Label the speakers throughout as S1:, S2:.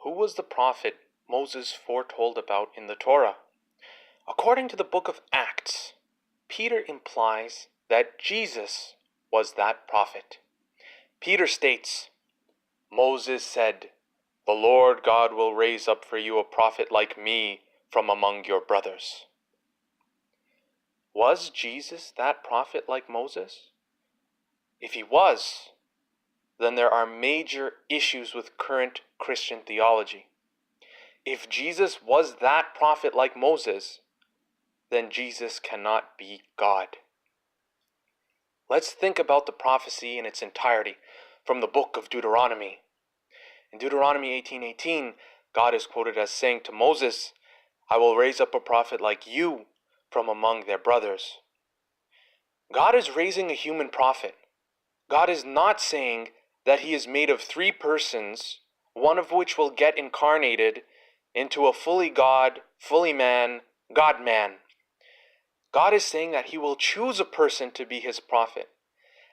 S1: Who was the prophet Moses foretold about in the Torah? According to the book of Acts, Peter implies that Jesus was that prophet. Peter states, Moses said, "The Lord God will raise up for you a prophet like me from among your brothers." Was Jesus that prophet like Moses? If he was, then there are major issues with current Christian theology. If Jesus was that prophet like Moses, then Jesus cannot be God. Let's think about the prophecy in its entirety from the book of Deuteronomy. In Deuteronomy 18:18, God is quoted as saying to Moses, "I will raise up a prophet like you from among their brothers." God is raising a human prophet. God is not saying that he is made of three persons, one of which will get incarnated into a fully God, fully man, God-man. God is saying that he will choose a person to be his prophet,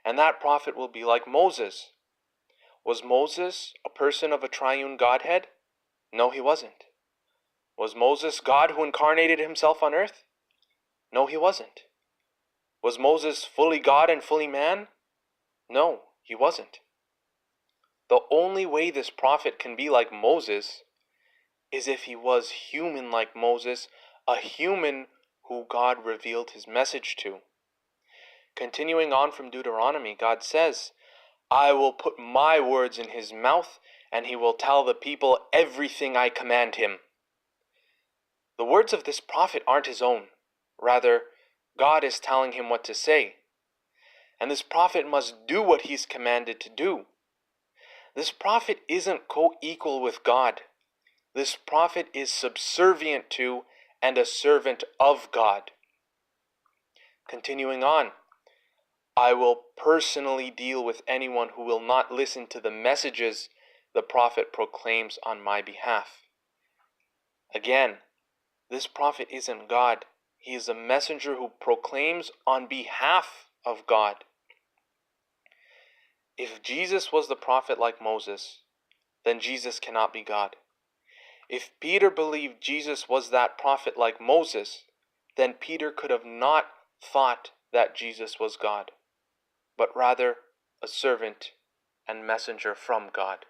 S1: and that prophet will be like Moses. Was Moses a person of a triune Godhead? No, he wasn't. Was Moses God who incarnated himself on earth? No, he wasn't. Was Moses fully God and fully man? No, he wasn't. The only way this prophet can be like Moses is if he was human like Moses, a human who God revealed his message to. Continuing on from Deuteronomy, God says, "I will put my words in his mouth, and he will tell the people everything I command him." The words of this prophet aren't his own. Rather, God is telling him what to say. And this prophet must do what he's commanded to do. This prophet isn't co-equal with God. This prophet is subservient to and a servant of God. Continuing on, "I will personally deal with anyone who will not listen to the messages the prophet proclaims on my behalf." Again, this prophet isn't God. He is a messenger who proclaims on behalf of God. If Jesus was the prophet like Moses, then Jesus cannot be God. If Peter believed Jesus was that prophet like Moses, then Peter could have not thought that Jesus was God, but rather a servant and messenger from God.